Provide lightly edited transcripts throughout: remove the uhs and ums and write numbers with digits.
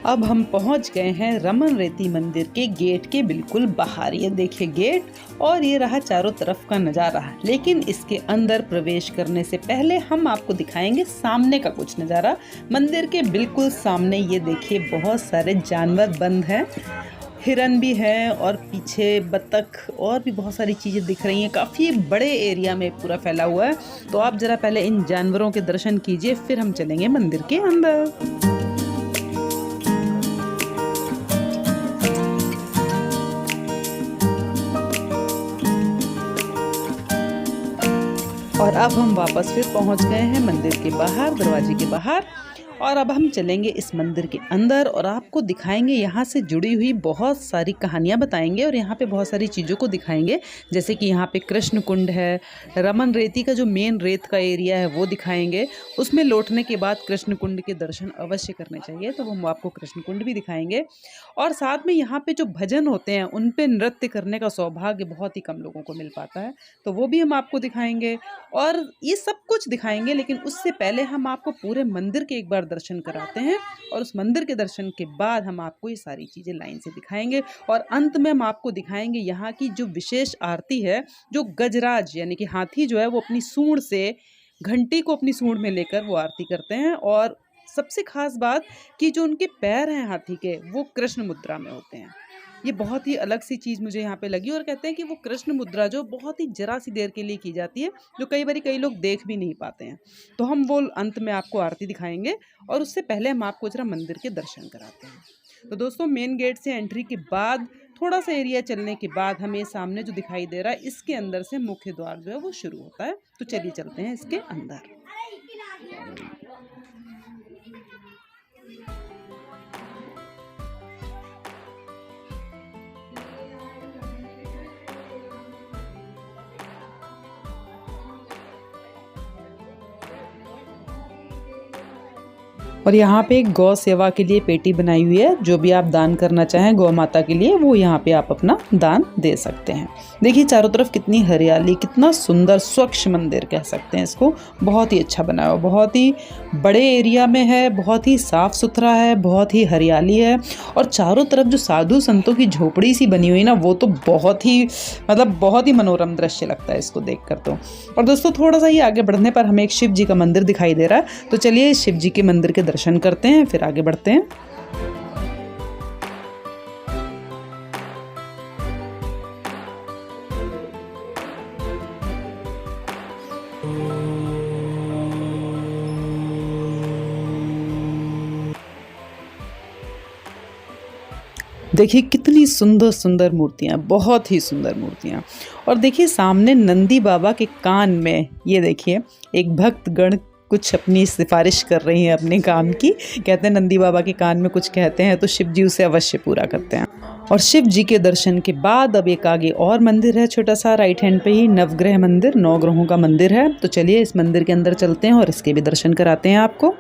अब हम पहुंच गए हैं रमन रेती मंदिर के गेट के बिल्कुल बाहर। ये देखिए गेट, और ये रहा चारों तरफ का नज़ारा। लेकिन इसके अंदर प्रवेश करने से पहले हम आपको दिखाएंगे सामने का कुछ नज़ारा। मंदिर के बिल्कुल सामने ये देखिए बहुत सारे जानवर बंद हैं, हिरन भी है और पीछे बतख और भी बहुत सारी चीज़ें दिख रही हैं। काफ़ी बड़े एरिया में पूरा फैला हुआ है। तो आप ज़रा पहले इन जानवरों के दर्शन कीजिए, फिर हम चलेंगे मंदिर के अंदर। और अब हम वापस फिर पहुंच गए हैं मंदिर के बाहर, दरवाजे के बाहर। और अब हम चलेंगे इस मंदिर के अंदर और आपको दिखाएंगे, यहाँ से जुड़ी हुई बहुत सारी कहानियाँ बताएंगे और यहाँ पे बहुत सारी चीज़ों को दिखाएंगे। जैसे कि यहाँ पे कृष्ण कुंड है, रमन रेती का जो मेन रेत का एरिया है वो दिखाएंगे। उसमें लौटने के बाद कृष्ण कुंड के दर्शन अवश्य करने चाहिए, तो हम आपको कृष्ण कुंड भी दिखाएंगे। और साथ में यहाँ पे जो भजन होते हैं उन पे नृत्य करने का सौभाग्य बहुत ही कम लोगों को मिल पाता है, तो वो भी हम आपको दिखाएंगे। और ये सब कुछ दिखाएंगे, लेकिन उससे पहले हम आपको पूरे मंदिर के एक बार दर्शन कराते हैं और उस मंदिर के दर्शन के बाद हम आपको ये सारी चीज़ें लाइन से दिखाएंगे। और अंत में हम आपको दिखाएंगे यहाँ की जो विशेष आरती है, जो गजराज यानी कि हाथी जो है वो अपनी सूंड से, घंटी को अपनी सूंड में लेकर वो आरती करते हैं। और सबसे खास बात कि जो उनके पैर हैं हाथी के, वो कृष्ण मुद्रा में होते हैं। ये बहुत ही अलग सी चीज़ मुझे यहाँ पे लगी। और कहते हैं कि वो कृष्ण मुद्रा जो बहुत ही जरा सी देर के लिए की जाती है, जो कई लोग देख भी नहीं पाते हैं। तो हम वो अंत में आपको आरती दिखाएंगे और उससे पहले हम आपको जरा मंदिर के दर्शन कराते हैं। तो दोस्तों, मेन गेट से एंट्री के बाद थोड़ा सा एरिया चलने के बाद हमें सामने जो दिखाई दे रहा है, इसके अंदर से मुख्य द्वार जो है वो शुरू होता है। तो चलिए चलते हैं इसके अंदर। और यहाँ पे गौ सेवा के लिए पेटी बनाई हुई है। जो भी आप दान करना चाहें गौ माता के लिए, वो यहाँ पे आप अपना दान दे सकते हैं। देखिए चारों तरफ कितनी हरियाली, कितना सुंदर स्वच्छ मंदिर कह सकते हैं इसको। बहुत ही अच्छा बनाया हुआ, बहुत ही बड़े एरिया में है, बहुत ही साफ सुथरा है, बहुत ही हरियाली है। और चारों तरफ जो साधु संतों की झोपड़ी सी बनी हुई ना, वो तो बहुत ही बहुत ही मनोरम दृश्य लगता है इसको देख कर तो। और दोस्तों, थोड़ा सा ही आगे बढ़ने पर हमें एक शिव जी का मंदिर दिखाई दे रहा है। तो चलिए शिव जी के मंदिर के दर्शन करते हैं, फिर आगे बढ़ते हैं। देखिए कितनी सुंदर सुंदर मूर्तियाँ, बहुत ही सुंदर मूर्तियाँ। और देखिए सामने नंदी बाबा के कान में, ये देखिए एक भक्त गण कुछ अपनी सिफारिश कर रही हैं अपने काम की। कहते हैं नंदी बाबा के कान में कुछ कहते हैं तो शिव जी उसे अवश्य पूरा करते हैं। और शिव जी के दर्शन के बाद अब एक आगे और मंदिर है छोटा सा, राइट हैंड पे ही नवग्रह मंदिर, 9 ग्रहों का मंदिर है। तो चलिए इस मंदिर के अंदर चलते हैं और इसके भी दर्शन कराते हैं आपको।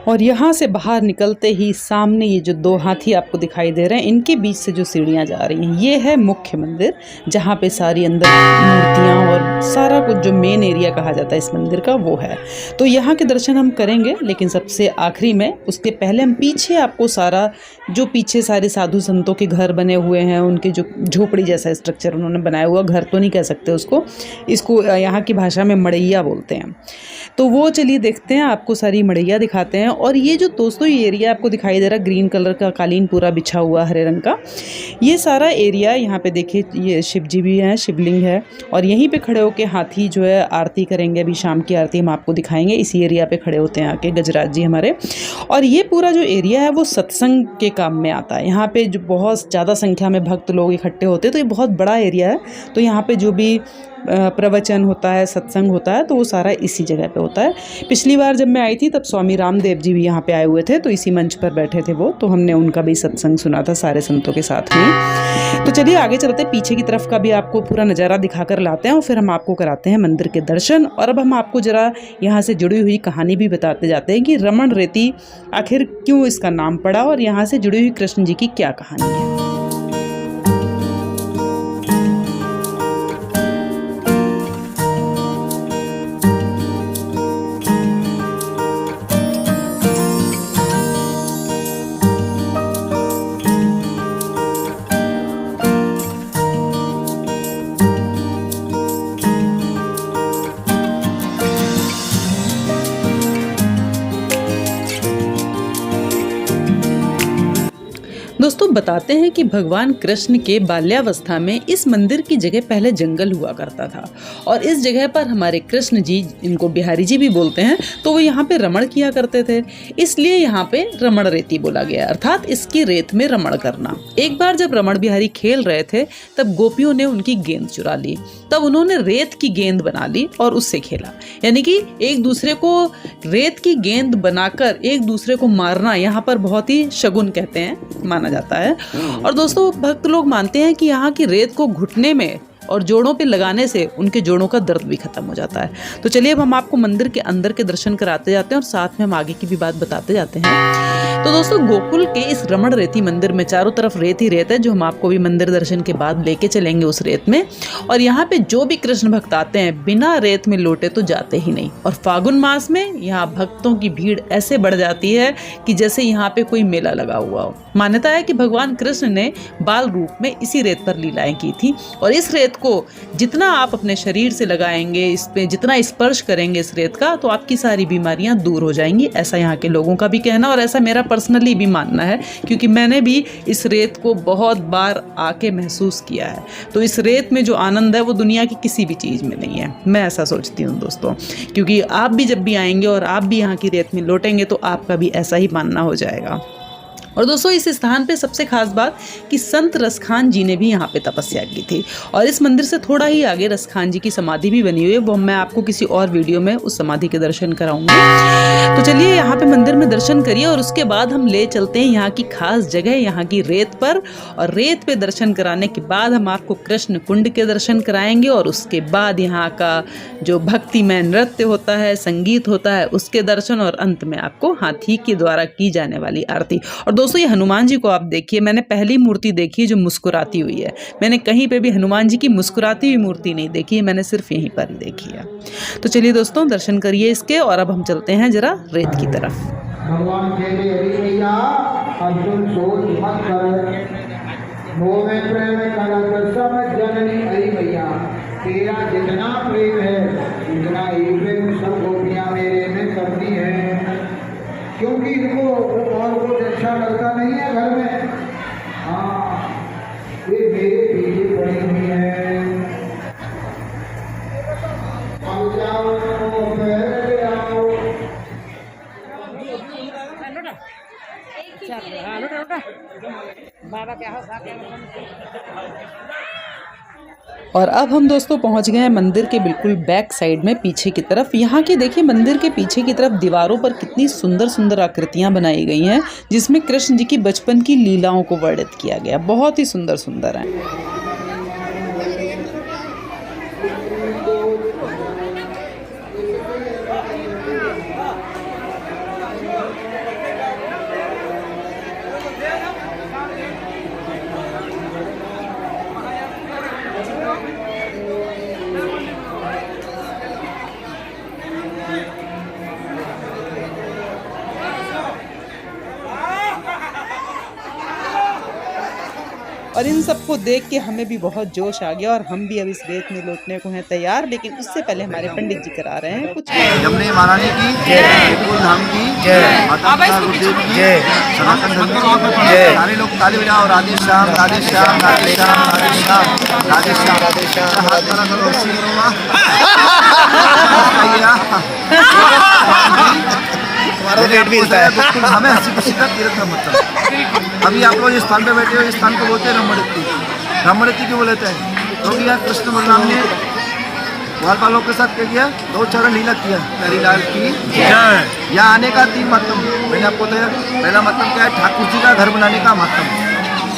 और यहाँ से बाहर निकलते ही सामने ये जो 2 हाथी आपको दिखाई दे रहे हैं, इनके बीच से जो सीढ़ियाँ जा रही हैं, ये है मुख्य मंदिर, जहाँ पे सारी अंदर मूर्तियाँ और सारा कुछ जो मेन एरिया कहा जाता है इस मंदिर का, वो है। तो यहाँ के दर्शन हम करेंगे, लेकिन सबसे आखिरी में। उसके पहले हम पीछे आपको सारा जो पीछे सारे साधु संतों के घर बने हुए हैं, उनके जो झोपड़ी जैसा स्ट्रक्चर उन्होंने बनाया हुआ, घर तो नहीं कह सकते उसको, इसको यहाँ की भाषा में मड़ैया बोलते हैं। तो वो चलिए देखते हैं, आपको सारी मड़ैया दिखाते हैं। और ये जो दोस्तों ये एरिया आपको दिखाई दे रहा है, ग्रीन कलर का कालीन पूरा बिछा हुआ हरे रंग का, ये सारा एरिया यहाँ पे देखिए, ये शिव जी भी हैं, शिवलिंग है। और यहीं पे खड़े होके हाथी जो है आरती करेंगे। अभी शाम की आरती हम आपको दिखाएंगे। इसी एरिया पे खड़े होते हैं आके गजराज जी हमारे। और ये पूरा जो एरिया है वो सत्संग के काम में आता है। यहाँ पे जो बहुत ज़्यादा संख्या में भक्त लोग इकट्ठे होते हैं, तो ये बहुत बड़ा एरिया है। तो यहाँ पे जो भी प्रवचन होता है, सत्संग होता है, तो वो सारा इसी जगह पे होता है। पिछली बार जब मैं आई थी तब स्वामी रामदेव जी भी यहाँ पे आए हुए थे, तो इसी मंच पर बैठे थे वो, तो हमने उनका भी सत्संग सुना था सारे संतों के साथ में। तो चलिए आगे चलते हैं, पीछे की तरफ का भी आपको पूरा नज़ारा दिखाकर लाते हैं और फिर हम आपको कराते हैं मंदिर के दर्शन। और अब हम आपको ज़रा यहाँ से जुड़ी हुई कहानी भी बताते जाते हैं कि रमण रेती आखिर क्यों इसका नाम पड़ा और यहाँ से जुड़ी हुई कृष्ण जी की क्या कहानी है। दोस्तों बताते हैं कि भगवान कृष्ण के बाल्यावस्था में इस मंदिर की जगह पहले जंगल हुआ करता था और इस जगह पर हमारे कृष्ण जी, इनको बिहारी जी भी बोलते हैं, तो वो यहाँ पे रमण किया करते थे, इसलिए यहाँ पे रमण रेती बोला गया, अर्थात इसकी रेत में रमण करना। एक बार जब रमण बिहारी खेल रहे थे तब गोपियों ने उनकी गेंद चुरा ली, तब उन्होंने रेत की गेंद बना ली और उससे खेला, यानी कि एक दूसरे को रेत की गेंद बनाकर एक दूसरे को मारना यहाँ पर बहुत ही शगुन कहते हैं, माना जाता है। और दोस्तों भक्त लोग मानते हैं कि यहाँ की रेत को घुटने में और जोड़ों पे लगाने से उनके जोड़ों का दर्द भी खत्म हो जाता है। तो चलिए अब हम आपको मंदिर के अंदर के दर्शन कराते जाते हैं और साथ में हम आगे की भी बात बताते जाते हैं। तो दोस्तों गोकुल के इस रमण रेती मंदिर में चारों तरफ रेत ही रेत है, जो हम आपको भी मंदिर दर्शन के बाद लेके चलेंगे उस रेत में। और यहाँ पे जो भी कृष्ण भक्त आते हैं बिना रेत में लोटे तो जाते ही नहीं। और फागुन मास में यहाँ भक्तों की भीड़ ऐसे बढ़ जाती है कि जैसे यहाँ पे कोई मेला लगा हुआ हो। मान्यता है कि भगवान कृष्ण ने बाल रूप में इसी रेत पर लीलाएं की थी और इस रेत को जितना आप अपने शरीर से लगाएंगे, इस पे जितना स्पर्श करेंगे इस रेत का, तो आपकी सारी बीमारियां दूर हो जाएंगी, ऐसा यहाँ के लोगों का भी कहना और ऐसा मेरा पर्सनली भी मानना है, क्योंकि मैंने भी इस रेत को बहुत बार आके महसूस किया है। तो इस रेत में जो आनंद है वो दुनिया की किसी भी चीज़ में नहीं है, मैं ऐसा सोचती हूँ दोस्तों, क्योंकि आप भी जब भी आएंगे और आप भी यहाँ की रेत में लौटेंगे तो आपका भी ऐसा ही मानना हो जाएगा। और दोस्तों इस स्थान पे सबसे खास बात कि संत रसखान जी ने भी यहाँ पे तपस्या की थी और इस मंदिर से थोड़ा ही आगे रसखान जी की समाधि भी बनी हुई है, वो मैं आपको किसी और वीडियो में उस समाधि के दर्शन कराऊंगी। तो चलिए यहाँ पे मंदिर में दर्शन करिए और उसके बाद हम ले चलते हैं यहाँ की खास जगह, यहाँ की रेत पर। और रेत पे दर्शन कराने के बाद हम आपको कृष्ण कुंड के दर्शन कराएंगे और उसके बाद यहाँ का जो भक्तिमय नृत्य होता है, संगीत होता है, उसके दर्शन और अंत में आपको हाथी के द्वारा की जाने वाली आरती। और दोस्तों ये हनुमान जी को आप देखिए, मैंने पहली मूर्ति देखी जो मुस्कुराती हुई है, मैंने कहीं पे भी हनुमान जी की मुस्कुराती हुई मूर्ति नहीं देखी है, मैंने सिर्फ यहीं पर ही देखी है। तो चलिए दोस्तों दर्शन करिए इसके और अब हम चलते हैं जरा रेत की तरफ। भगवान कहते अरे भैया अर्जुन सोच मत कर, मोह में प्रेम करत सब जननी, अरे भैया तेरा जितना प्रेम है उतना ही प्रेम सब गोपियां मेरे में करती हैं, क्योंकि इनको और कुछ अच्छा लगता नहीं है घर में। हाँ वे मेरे पीछे पड़ी हुई है। आओ जाओ पहले आओ। और अब हम दोस्तों पहुंच गए हैं मंदिर के बिल्कुल बैक साइड में, पीछे की तरफ। यहाँ की देखिए मंदिर के पीछे की तरफ दीवारों पर कितनी सुंदर सुंदर आकृतियां बनाई गई हैं, जिसमें कृष्ण जी की बचपन की लीलाओं को वर्णित किया गया, बहुत ही सुंदर सुंदर है। और इन सबको देख के हमें भी बहुत जोश आ गया और हम भी अब इस रेत में लौटने को हैं तैयार, लेकिन उससे पहले हमारे पंडित जी करा रहे हैं कुछ। यमुना महारानी की जय, गोकुल धाम की जय, माता गुरुदेव की जय, सनातन धर्म की जय। सारे लोग ताली बजाओ, राधे श्याम राधे श्याम राधे श्याम राधे श्याम राधे श्याम राधे श्याम। हाथ खड़ा करो, हमारा रेट भी मिलता है, हमें हंसी खुशी का तीर्थ का मतलब। अभी आप लोग इस स्थान पे बैठे हो, इस स्थान को बोलते हैं रमणरेती। रमणरेती क्यों बोलते हैं? क्योंकि यहाँ कृष्ण बलराम ने ग्वालपालों के साथ क्या किया, 2 चरण लीला किया प्यारी लाल की। यहाँ आने का 3 महत्व मैंने आपको बताया। पहला महत्व क्या है, ठाकुर जी का घर बनाने का महत्व।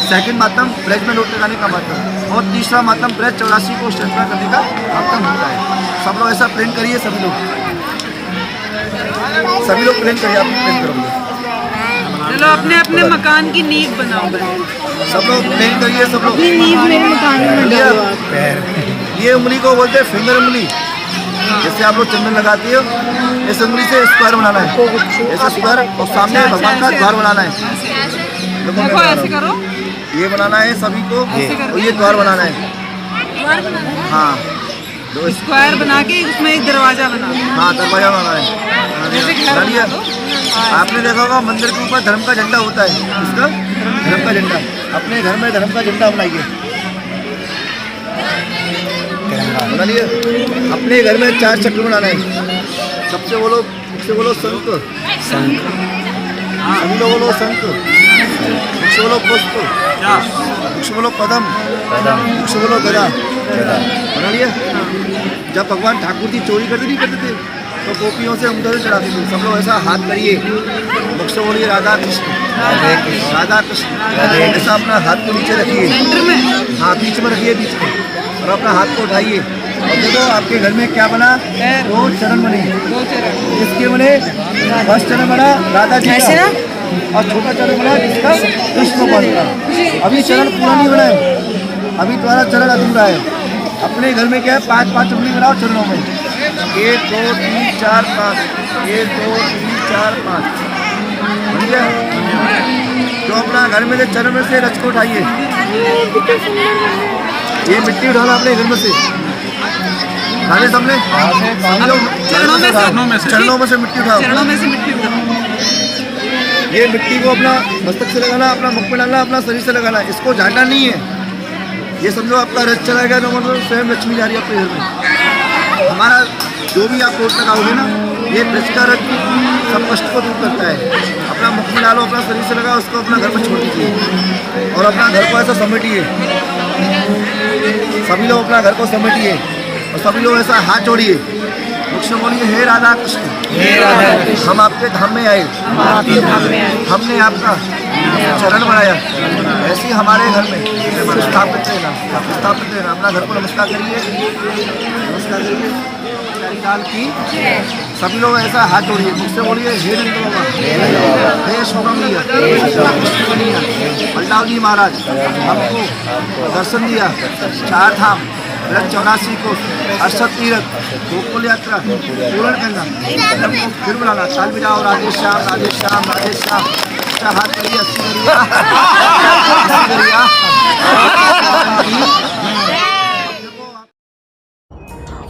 सेकंड महत्व ब्रज में लौट लगाने का महत्व। और तीसरा महत्व ब्रज 84 को यात्रा करने का महत्व होता है। सब लोग ऐसा प्लान करिए, सभी लोग प्लान करिए, आप प्लान करोगे। चलो अपने अपने मकान की नींव बनाओ, सब लोग प्लान करिए, सब लोग। नींव में मकान में डालो। ये उंगली को बोलते हैं फिंगर उंगली। जैसे आप लोग चंदन लगाती हो, इस उंगली से स्क्वायर बनाना है, ऐसे स्क्वायर। और सामने भगवान का द्वार बनाना है। देखो ऐसे करो, ये बनाना है सभी को, और ये द्वार बनाना है। हाँ, दो स्क्वायर बना के उसमें एक दरवाजा बना। हाँ, दरवाजा बनाना है। बना लिया? आपने देखा होगा मंदिर के ऊपर धर्म का झंडा होता है। इसका धर्म का झंडा, अपने घर में धर्म का झंडा बनाइए। बना लिए? अपने घर में 4 चक्र बनाना है। सबसे बोलो संत, सभी लोग बोलो संत। वृक्ष बोलो पुष्प, वृक्ष बोलो पदम, वृक्ष बोलो गदा। बना लिया? जब भगवान ठाकुर जी चोरी करते नहीं करते थे तो गोपियों से उंगली चढ़ाते थे। सब लोग ऐसा हाथ करिए, वृक्ष बोलिए राधा कृष्ण, राधा कृष्ण। ऐसा अपना हाथ को नीचे रखिए, हाँ बीच में रखिए, बीच में, और अपना हाथ को उठाइए। और देखो आपके घर में क्या बना, 2 चरण बने। इसके बने फर्स्ट चरण बना राधा जी का, और छोटा चरण बना जिसका कृष्ण भगवान का। अभी चरण पूरा नहीं बना है, अभी तुम्हारा चरण अधूरा है। अपने घर में क्या है, 5-5 उंगली बनाओ चरणों में। 1 2 3 4 5, 1 2 3 4 5। बन गया? जो अपना घर में चरण में से रच को उठाइए। ये मिट्टी उठाना अपने घर में से, खाने सामने चरणों में से मिट्टी उठाओ। ये मिट्टी को अपना मस्तक से लगाना, अपना मुख में डालना, अपना शरीर से लगाना। इसको झाड़ना नहीं है। ये समझो आपका रथ चला गया तो मतलब स्वयं लक्ष्मी जा रही है आपके घर में। हमारा जो भी आप रोट लगाओगे ना, ये ब्रज का रथ सब कष्ट को दूर करता है। अपना मुख में डालो, अपना शरीर से लगाओ, उसको अपना घर में छोड़ दीजिए और अपना घर को ऐसा समेटिए। सभी लोग अपना घर को समेटिए और सभी लोग ऐसा हाथ जोड़िए। मुख से बोलिए, हे राधा कृष्ण, हम आपके धाम में आए, हमने आपका चरण बनाया। ऐसे ही हमारे घर में स्थापित रहना। अपना घर को नमस्कार करिए, नमस्कार करिए प्यारी लाल की। सभी लोग ऐसा हाथ जोड़िए, मुख से बोलिए, हे नंद बाबा, हे शोभा मैया, बलदाव जी महाराज, हमको दर्शन दिया। 4 धाम, ब्रज 84 को, 68 तीर्थ, गोकुल यात्रा पूर्ण करना। हमको फिर बुलाना, चाल बजाओ, राधे श्याम, राधे श्याम, राधे श्याम। हाथ करिए, 80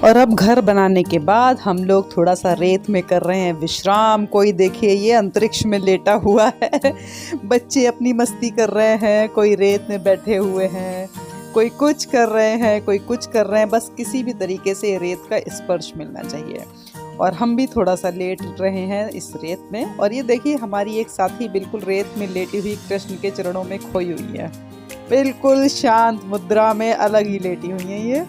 और अब घर बनाने के बाद हम लोग थोड़ा सा रेत में कर रहे हैं विश्राम। कोई देखिए ये अंतरिक्ष में लेटा हुआ है, बच्चे अपनी मस्ती कर रहे हैं, कोई रेत में बैठे हुए हैं, कोई कुछ कर रहे हैं, कोई कुछ कर रहे हैं। बस किसी भी तरीके से रेत का स्पर्श मिलना चाहिए। और हम भी थोड़ा सा लेट रहे हैं इस रेत में। और ये देखिए हमारी एक साथी बिल्कुल रेत में लेटी हुई कृष्ण के चरणों में खोई हुई है, बिल्कुल शांत मुद्रा में अलग ही लेटी हुई है ये।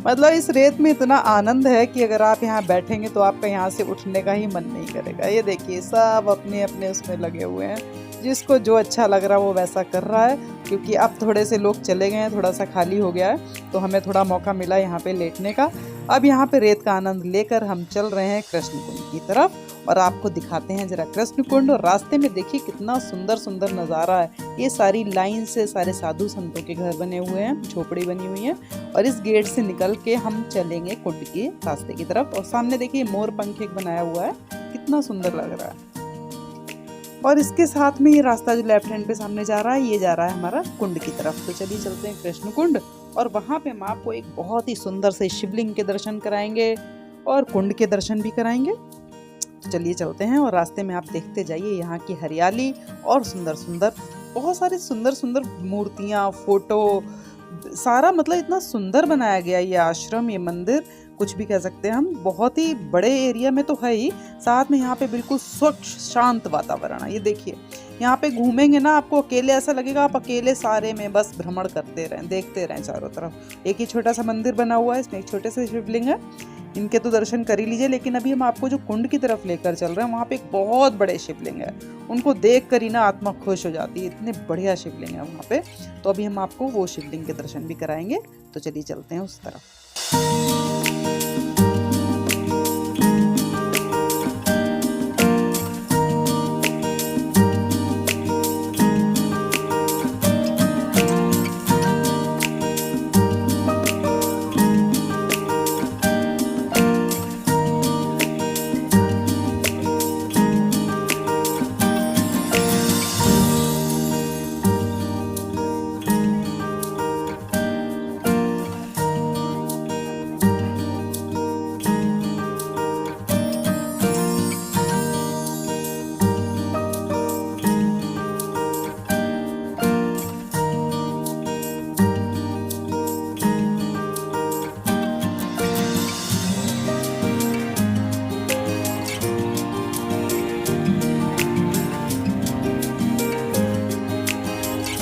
मतलब इस रेत में इतना आनंद है कि अगर आप यहाँ बैठेंगे तो आपका यहाँ से उठने का ही मन नहीं करेगा। ये देखिए सब अपने अपने उसमें लगे हुए हैं, जिसको जो अच्छा लग रहा है वो वैसा कर रहा है। क्योंकि अब थोड़े से लोग चले गए हैं, थोड़ा सा खाली हो गया है, तो हमें थोड़ा मौका मिला यहाँ पे लेटने का। अब यहाँ पे रेत का आनंद लेकर हम चल रहे हैं कृष्ण कुंड की तरफ और आपको दिखाते हैं जरा कृष्ण कुंड। और रास्ते में देखिए कितना सुंदर सुंदर नज़ारा है। ये सारी लाइन से सारे साधु संतों के घर बने हुए हैं, झोपड़ी बनी हुई है। और इस गेट से निकल के हम चलेंगे कुंड के रास्ते की तरफ। और सामने देखिए मोर पंख एक बनाया हुआ है, कितना सुंदर लग रहा है। और इसके साथ में ये रास्ता जो लेफ्ट हैंड पे सामने जा रहा है, ये जा रहा है हमारा कुंड की तरफ। तो चलिए चलते हैं कृष्ण कुंड। और वहाँ पे हम आपको एक बहुत ही सुंदर से शिवलिंग के दर्शन कराएंगे और कुंड के दर्शन भी कराएंगे। तो चलिए चलते हैं। और रास्ते में आप देखते जाइए यहाँ की हरियाली और सुंदर सुंदर बहुत सारी सुंदर सुंदर मूर्तियाँ, फोटो, सारा मतलब इतना सुंदर बनाया गया ये आश्रम, ये मंदिर, कुछ भी कह सकते हैं हम। बहुत ही बड़े एरिया में तो है ही, साथ में यहाँ पे बिल्कुल स्वच्छ शांत वातावरण है। ये देखिए यहाँ पे घूमेंगे ना, आपको अकेले ऐसा लगेगा आप अकेले सारे में बस भ्रमण करते रहें, देखते रहें चारों तरफ। एक ही छोटा सा मंदिर बना हुआ है, इसमें एक छोटे से शिवलिंग है। इनके तो दर्शन कर ही लीजिए, लेकिन अभी हम आपको जो कुंड की तरफ लेकर चल रहे हैं वहाँ पे एक बहुत बड़े शिवलिंग है। उनको देख कर ही ना आत्मा खुश हो जाती है, इतने बढ़िया शिवलिंग है वहाँ पे। तो अभी हम आपको वो शिवलिंग के दर्शन भी कराएंगे, तो चलिए चलते हैं उस तरफ।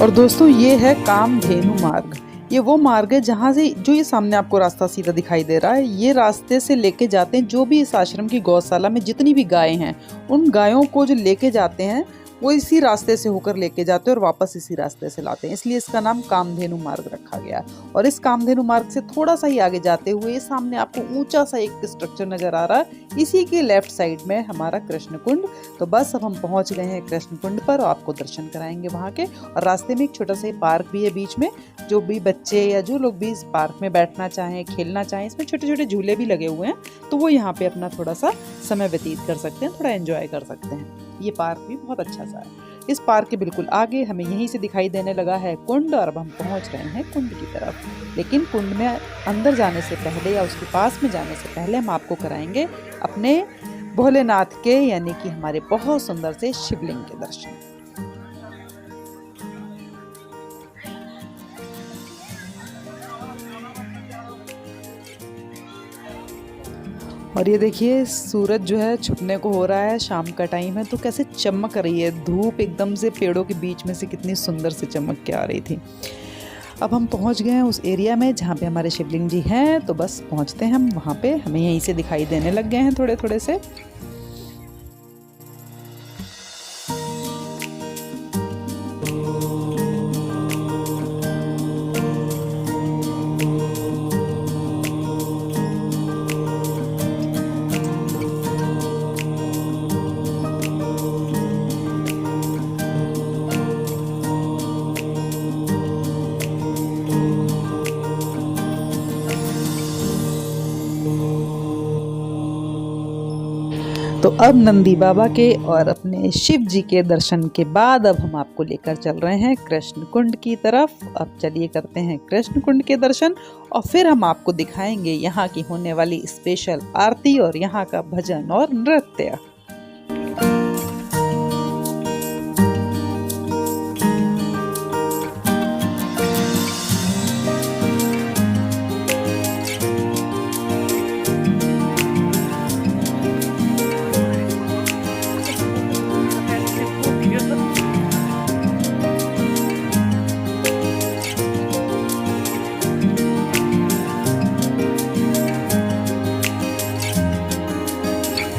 और दोस्तों ये है कामधेनु मार्ग। ये वो मार्ग है जहाँ से जो ये सामने आपको रास्ता सीधा दिखाई दे रहा है, ये रास्ते से लेके जाते हैं जो भी इस आश्रम की गौशाला में जितनी भी गायें हैं, उन गायों को जो लेके जाते हैं वो इसी रास्ते से होकर लेके जाते हैं और वापस इसी रास्ते से लाते हैं, इसलिए इसका नाम कामधेनु मार्ग रखा गया। और इस कामधेनु मार्ग से थोड़ा सा ही आगे जाते हुए सामने आपको ऊंचा सा एक स्ट्रक्चर नजर आ रहा है, इसी के लेफ्ट साइड में हमारा कृष्ण कुंड। तो बस अब हम पहुंच गए हैं कृष्ण कुंड पर और आपको दर्शन कराएंगे वहाँ के। और रास्ते में एक छोटा सा पार्क भी है बीच में, जो भी बच्चे या जो लोग भी इस पार्क में बैठना चाहें, खेलना चाहें, इसमें छोटे छोटे झूले भी लगे हुए हैं, तो वो यहाँ पे अपना थोड़ा सा समय व्यतीत कर सकते हैं, थोड़ा एंजॉय कर सकते हैं। ये पार्क भी बहुत अच्छा सा है। इस पार्क के बिल्कुल आगे हमें यहीं से दिखाई देने लगा है कुंड, और अब हम पहुंच रहे हैं कुंड की तरफ। लेकिन कुंड में अंदर जाने से पहले या उसके पास में जाने से पहले हम आपको कराएंगे अपने भोलेनाथ के, यानी कि हमारे बहुत सुंदर से शिवलिंग के दर्शन। और ये देखिए सूरज जो है छुपने को हो रहा है, शाम का टाइम है, तो कैसे चमक रही है, धूप एकदम से पेड़ों के बीच में से कितनी सुंदर से चमक के आ रही थी। अब हम पहुंच गए हैं उस एरिया में जहाँ पे हमारे शिवलिंग जी हैं, तो बस पहुंचते हैं हम वहाँ पे। हमें यहीं से दिखाई देने लग गए हैं थोड़े थोड़े से। तो अब नंदी बाबा के और अपने शिव जी के दर्शन के बाद अब हम आपको लेकर चल रहे हैं कृष्ण कुंड की तरफ। अब चलिए करते हैं कृष्ण कुंड के दर्शन और फिर हम आपको दिखाएंगे यहाँ की होने वाली स्पेशल आरती और यहाँ का भजन और नृत्य।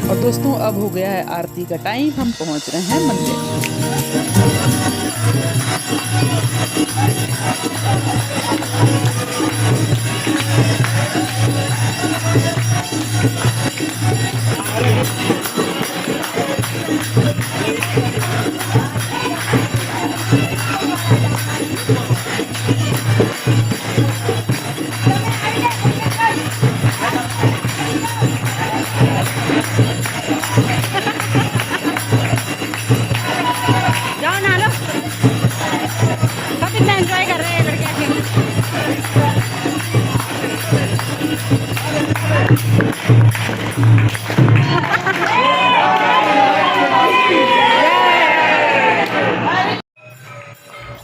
और दोस्तों अब हो गया है आरती का टाइम, हम पहुंच रहे हैं मंदिर। जाओ ना लो, सब इतना एंजॉय कर रहे हैं लड़के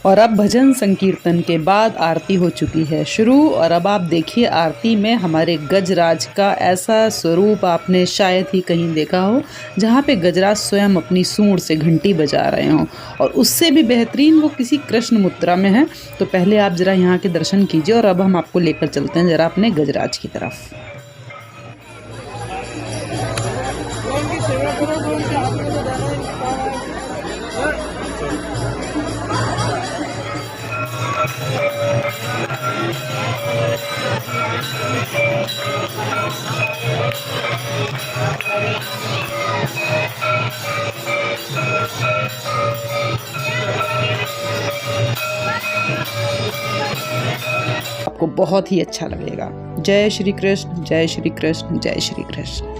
और अब भजन संकीर्तन के बाद आरती हो चुकी है शुरू। और अब आप देखिए आरती में हमारे गजराज का ऐसा स्वरूप आपने शायद ही कहीं देखा हो, जहाँ पे गजराज स्वयं अपनी सूंड से घंटी बजा रहे हों, और उससे भी बेहतरीन वो किसी कृष्ण मुद्रा में है। तो पहले आप ज़रा यहाँ के दर्शन कीजिए और अब हम आपको लेकर चलते हैं ज़रा अपने गजराज की तरफ। आपको बहुत ही अच्छा लगेगा। जय श्री कृष्ण, जय श्री कृष्ण, जय श्री कृष्ण।